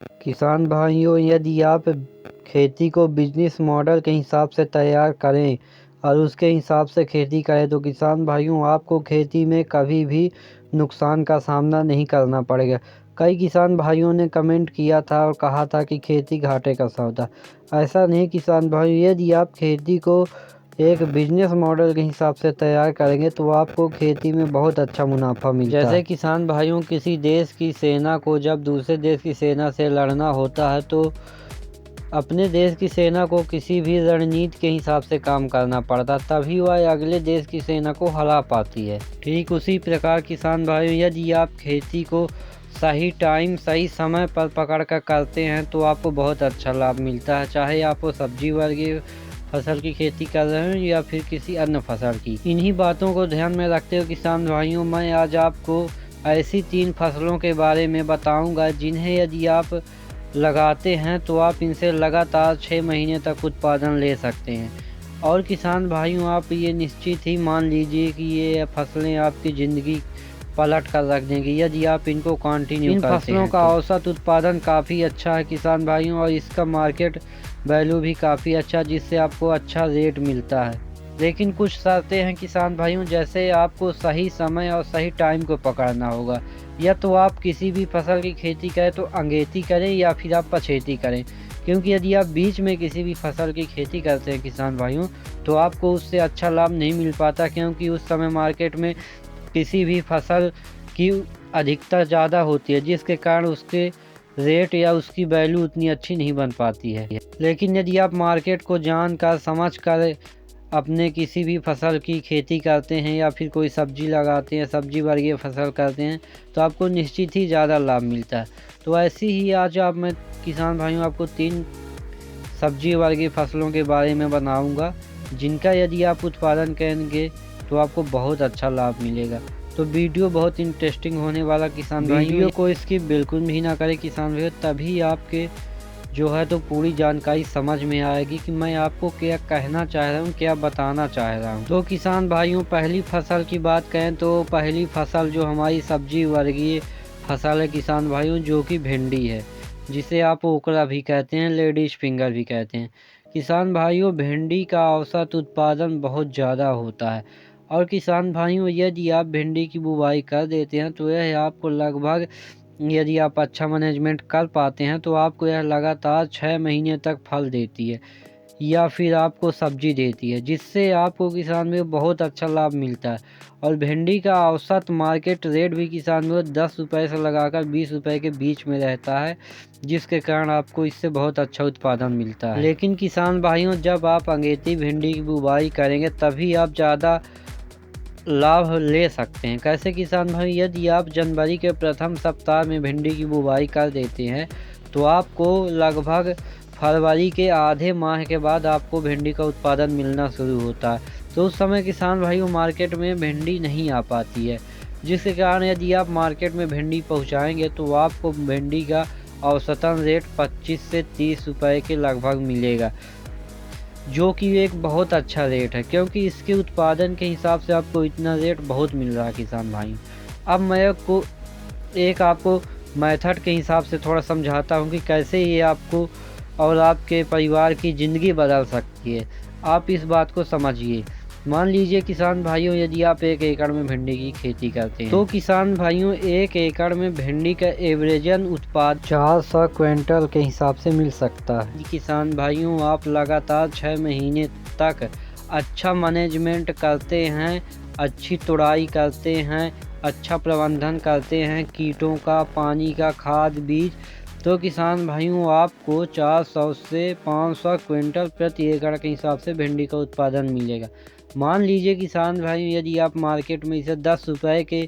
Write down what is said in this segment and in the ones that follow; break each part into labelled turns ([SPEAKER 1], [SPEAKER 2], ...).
[SPEAKER 1] किसान भाइयों, यदि आप खेती को बिजनेस मॉडल के हिसाब से तैयार करें और उसके हिसाब से खेती करें तो किसान भाइयों आपको खेती में कभी भी नुकसान का सामना नहीं करना पड़ेगा। कई किसान भाइयों ने कमेंट किया था और कहा था कि खेती घाटे का सौदा। ऐसा नहीं किसान भाइयों, यदि आप खेती को एक बिजनेस मॉडल के हिसाब से तैयार करेंगे तो आपको खेती में बहुत अच्छा मुनाफा मिलता है। जैसे किसान भाइयों, किसी देश की सेना को जब दूसरे देश की सेना से लड़ना होता है तो अपने देश की सेना को किसी भी रणनीति के हिसाब से काम करना पड़ता, तभी वह अगले देश की सेना को हरा पाती है। ठीक उसी प्रकार किसान भाइयों, यदि आप खेती को सही टाइम सही समय पर पकड़ कर करते हैं तो आपको बहुत अच्छा लाभ मिलता है, चाहे आप वो सब्जी वर्गीय फसल की खेती कर रहे हो या फिर किसी अन्य फसल की। इन्हीं बातों को ध्यान में रखते हुए किसान भाइयों, मैं आज आपको ऐसी 3 फसलों के बारे में बताऊंगा जिन्हें यदि आप लगाते हैं तो आप इनसे लगातार 6 महीने तक उत्पादन ले सकते हैं। और किसान भाइयों, आप ये निश्चित ही मान लीजिए कि ये फसलें आपकी ज़िंदगी पलट कर रख देंगी यदि आप इनको कंटिन्यू करते हैं। इन फसलों का औसत उत्पादन काफ़ी अच्छा है किसान भाइयों, और इसका मार्केट वैल्यू भी काफ़ी अच्छा, जिससे आपको अच्छा रेट मिलता है। लेकिन कुछ शर्तें हैं किसान भाइयों, जैसे आपको सही समय और सही टाइम को पकड़ना होगा। या तो आप किसी भी फसल की खेती करें तो अंगेती करें या फिर आप पछेती करें, क्योंकि यदि आप बीच में किसी भी फसल की खेती करते हैं किसान भाइयों तो आपको उससे अच्छा लाभ नहीं मिल पाता, क्योंकि उस समय मार्केट में किसी भी फसल की अधिकता ज़्यादा होती है, जिसके कारण उसके रेट या उसकी वैल्यू उतनी अच्छी नहीं बन पाती है। लेकिन यदि आप मार्केट को जानकर समझकर अपने किसी भी फसल की खेती करते हैं या फिर कोई सब्जी लगाते हैं, सब्जी वर्गीय फसल करते हैं, तो आपको निश्चित ही ज़्यादा लाभ मिलता है। तो ऐसी ही आज मैं किसान भाइयों आपको 3 सब्जी वर्गीय फसलों के बारे में बताऊंगा जिनका यदि आप उत्पादन करेंगे तो आपको बहुत अच्छा लाभ मिलेगा। तो वीडियो बहुत इंटरेस्टिंग होने वाला किसान भाइयों, वीडियो को स्किप बिल्कुल भी ना करें किसान भाइयों, तभी आपके जो है तो पूरी जानकारी समझ में आएगी कि मैं आपको क्या कहना चाह रहा हूँ, क्या बताना चाह रहा हूँ। तो किसान भाइयों, पहली फसल की बात करें तो पहली फसल जो हमारी सब्जी वर्गीय फसल है किसान भाइयों, जो कि भिंडी है, जिसे आप ओकरा भी कहते हैं, लेडीज फिंगर भी कहते हैं। किसान भाइयों, भिंडी का औसत उत्पादन बहुत ज़्यादा होता है, और किसान भाइयों यदि आप भिंडी की बुवाई कर देते हैं तो यह आपको लगभग, यदि आप अच्छा मैनेजमेंट कर पाते हैं तो आपको यह लगातार 6 महीने तक फल देती है या फिर आपको सब्जी देती है, जिससे आपको किसान में बहुत अच्छा लाभ मिलता है। और भिंडी का औसत मार्केट रेट भी किसान में 10 रुपये से लगाकर 20 रुपये के बीच में रहता है, जिसके कारण आपको इससे बहुत अच्छा उत्पादन मिलता है। लेकिन किसान भाइयों, जब आप अंगेती भिंडी की बुवाई करेंगे तभी आप ज़्यादा लाभ ले सकते हैं। कैसे किसान भाई, यदि आप जनवरी के प्रथम सप्ताह में भिंडी की बुवाई कर देते हैं तो आपको लगभग फरवरी के आधे माह के बाद आपको भिंडी का उत्पादन मिलना शुरू होता है। तो उस समय किसान भाइयों मार्केट में भिंडी नहीं आ पाती है, जिसके कारण यदि आप मार्केट में भिंडी पहुंचाएंगे तो आपको भिंडी का औसतन रेट 25 से 30 रुपये के लगभग मिलेगा, जो कि एक बहुत अच्छा रेट है, क्योंकि इसके उत्पादन के हिसाब से आपको इतना रेट बहुत मिल रहा है किसान भाई। अब मैं आपको मेथड के हिसाब से थोड़ा समझाता हूँ कि कैसे ये आपको और आपके परिवार की ज़िंदगी बदल सकती है। आप इस बात को समझिए। मान लीजिए किसान भाइयों, यदि आप 1 एकड़ में भिंडी की खेती करते हैं तो किसान भाइयों 1 एकड़ में भिंडी का एवरेजन उत्पाद 400 क्विंटल के हिसाब से मिल सकता है। किसान भाइयों, आप लगातार 6 महीने तक अच्छा मैनेजमेंट करते हैं, अच्छी तुड़ाई करते हैं, अच्छा प्रबंधन करते हैं कीटों का, पानी का, खाद, बीज, तो किसान भाइयों आपको 400 से 500 क्विंटल प्रति एकड़ के हिसाब से भिंडी का उत्पादन मिलेगा। मान लीजिए किसान भाइयों, यदि आप मार्केट में इसे 10 रुपये के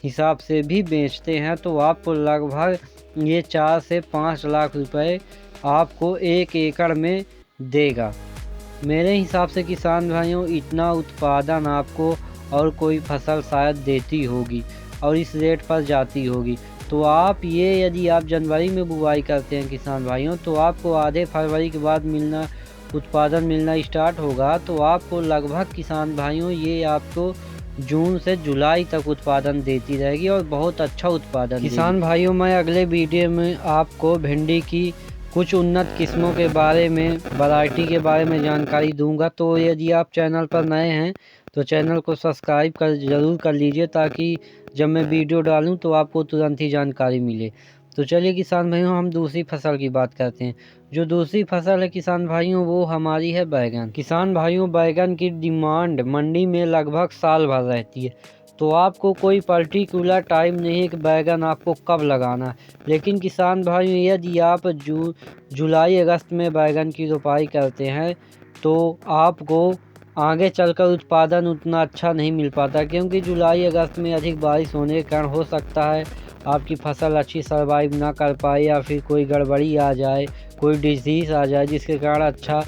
[SPEAKER 1] हिसाब से भी बेचते हैं तो आपको लगभग ये 4 से 5 लाख रुपए आपको 1 एकड़ में देगा। मेरे हिसाब से किसान भाइयों इतना उत्पादन आपको और कोई फसल शायद देती होगी और इस रेट पर जाती होगी। तो आप ये यदि आप जनवरी में बुवाई करते हैं किसान भाइयों तो आपको आधे फरवरी के बाद उत्पादन मिलना स्टार्ट होगा, तो आपको लगभग किसान भाइयों ये आपको जून से जुलाई तक उत्पादन देती रहेगी और बहुत अच्छा उत्पादन किसान भाइयों, मैं अगले वीडियो में आपको भिंडी की कुछ उन्नत किस्मों के बारे में, वैरायटी के बारे में जानकारी दूंगा। तो यदि आप चैनल पर नए हैं तो चैनल को सब्सक्राइब ज़रूर कर लीजिए, ताकि जब मैं वीडियो डालूं तो आपको तुरंत ही जानकारी मिले। तो चलिए किसान भाइयों, हम दूसरी फसल की बात करते हैं। जो दूसरी फसल है किसान भाइयों, वो हमारी है बैगन। किसान भाइयों, बैगन की डिमांड मंडी में लगभग साल भर रहती है, तो आपको कोई पर्टिकुलर टाइम नहीं है कि बैगन आपको कब लगाना है। लेकिन किसान भाइयों, यदि आप जुलाई अगस्त में बैगन की रोपाई करते हैं तो आपको आगे चलकर उत्पादन उतना अच्छा नहीं मिल पाता, क्योंकि जुलाई अगस्त में अधिक बारिश होने के कारण हो सकता है आपकी फसल अच्छी सर्वाइव ना कर पाए, या फिर कोई गड़बड़ी आ जाए, कोई डिजीज़ आ जाए, जिसके कारण अच्छा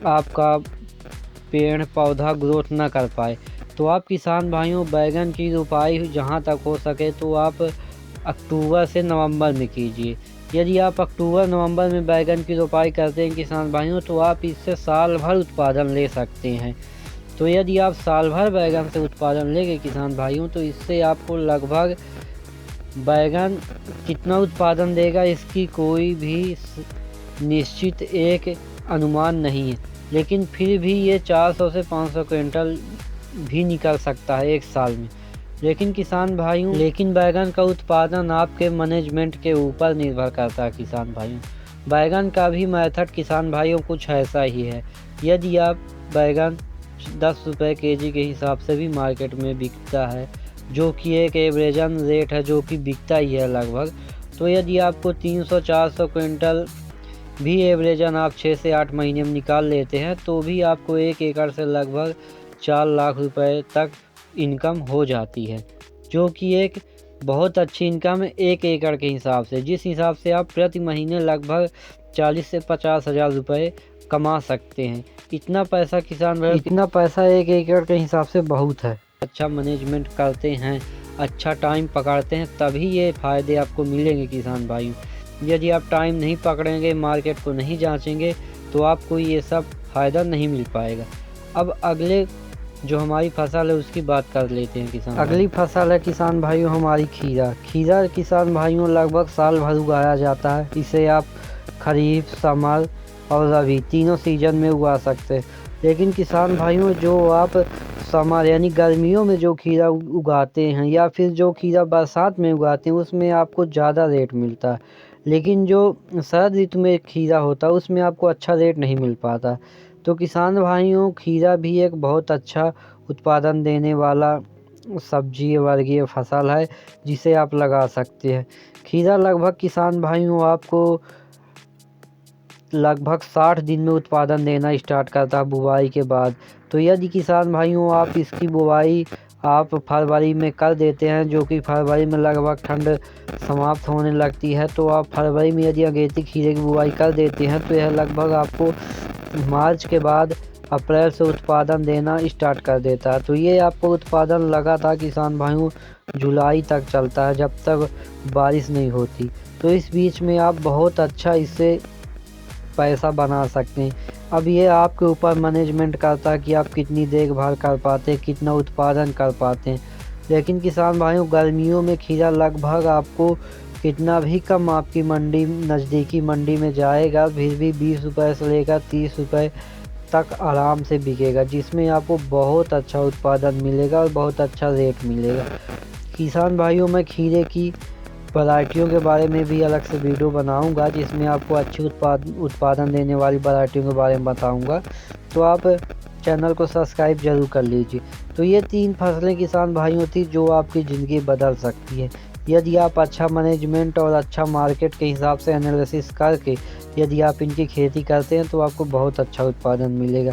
[SPEAKER 1] आपका पेड़ पौधा ग्रोथ ना कर पाए। तो आप किसान भाइयों, बैगन की रोपाई जहाँ तक हो सके तो आप अक्टूबर से नवंबर में कीजिए। यदि आप अक्टूबर नवंबर में बैगन की रोपाई करते हैं किसान भाइयों, तो आप इससे साल भर उत्पादन ले सकते हैं। तो यदि आप साल भर बैगन से उत्पादन लेंगे किसान भाइयों, तो इससे आपको लगभग बैगन कितना उत्पादन देगा इसकी कोई भी निश्चित एक अनुमान नहीं है, लेकिन फिर भी ये 400 से 500 क्विंटल भी निकल सकता है एक साल में। लेकिन किसान भाइयों, बैगन का उत्पादन आपके मैनेजमेंट के ऊपर निर्भर करता है किसान भाइयों। बैगन का भी मेथड किसान भाइयों कुछ ऐसा ही है। यदि आप बैगन 10 रुपये केजी के हिसाब से भी मार्केट में बिकता है, जो कि एक एवरेजन रेट है, जो कि बिकता ही है लगभग। तो यदि आपको 300-400 क्विंटल भी एवरेजन आप 6 से 8 महीने में निकाल लेते हैं, तो भी आपको 1 एकड़ से लगभग 4 लाख रुपए तक इनकम हो जाती है, जो कि एक बहुत अच्छी इनकम है 1 एकड़ के हिसाब से। जिस हिसाब से आप प्रति महीने लगभग 40 से 50 हज़ार रुपये कमा सकते हैं। इतना पैसा किसान भाई, इतना पैसा 1 एकड़ के हिसाब से बहुत है। अच्छा मैनेजमेंट करते हैं, अच्छा टाइम पकड़ते हैं, तभी ये फ़ायदे आपको मिलेंगे किसान भाइयों। यदि आप टाइम नहीं पकड़ेंगे, मार्केट को नहीं जांचेंगे, तो आपको ये सब फ़ायदा नहीं मिल पाएगा। अब अगले जो हमारी फसल है उसकी बात कर लेते हैं किसान। अगली फसल है किसान भाइयों हमारी खीरा। खीरा किसान भाइयों लगभग साल भर उगाया जाता है। इसे आप खरीफ, समर और रबी तीनों सीजन में उगा सकते हैं। लेकिन किसान भाइयों, जो आप समर यानी गर्मियों में जो खीरा उगाते हैं, या फिर जो खीरा बरसात में उगाते हैं, उसमें आपको ज़्यादा रेट मिलता है। लेकिन जो शरद ऋतु में खीरा होता है उसमें आपको अच्छा रेट नहीं मिल पाता। तो किसान भाइयों, खीरा भी एक बहुत अच्छा उत्पादन देने वाला सब्जी वर्गीय फसल है, जिसे आप लगा सकते हैं। खीरा लगभग किसान भाइयों आपको लगभग 60 दिन में उत्पादन देना स्टार्ट करता है बुवाई के बाद। तो यदि किसान भाइयों आप इसकी बुवाई आप फरवरी में कर देते हैं, जो कि फरवरी में लगभग ठंड समाप्त होने लगती है, तो आप फरवरी में यदि अगेती खीरे की बुवाई कर देते हैं, तो यह लगभग आपको मार्च के बाद अप्रैल से उत्पादन देना स्टार्ट कर देता है। तो ये आपको उत्पादन लगातार किसान भाइयों जुलाई तक चलता है, जब तक बारिश नहीं होती। तो इस बीच में आप बहुत अच्छा इससे पैसा बना सकते हैं। अब ये आपके ऊपर मैनेजमेंट करता है कि आप कितनी देखभाल कर पाते हैं, कितना उत्पादन कर पाते हैं। लेकिन किसान भाइयों, गर्मियों में खीरा लगभग आपको कितना भी कम आपकी मंडी, नज़दीकी मंडी में जाएगा, फिर भी 20 रुपये से लेकर 30 रुपये तक आराम से बिकेगा, जिसमें आपको बहुत अच्छा उत्पादन मिलेगा और बहुत अच्छा रेट मिलेगा। किसान भाइयों, मैं खीरे की वैरायटियों के बारे में भी अलग से वीडियो बनाऊंगा, जिसमें आपको अच्छी उत्पादन देने वाली वैरायटियों के बारे में बताऊंगा। तो आप चैनल को सब्सक्राइब जरूर कर लीजिए। तो ये 3 फसलें किसान भाइयों थी जो आपकी ज़िंदगी बदल सकती है। यदि आप अच्छा मैनेजमेंट और अच्छा मार्केट के हिसाब से एनालिसिस करके यदि आप इनकी खेती करते हैं, तो आपको बहुत अच्छा उत्पादन मिलेगा,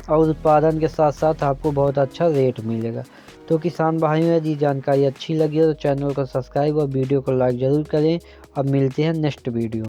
[SPEAKER 1] और उत्पादन के साथ साथ आपको बहुत अच्छा रेट मिलेगा। तो किसान भाइयों, यदि जानकारी अच्छी लगी हो तो चैनल को सब्सक्राइब और वीडियो को लाइक ज़रूर करें। अब मिलते हैं नेक्स्ट वीडियो।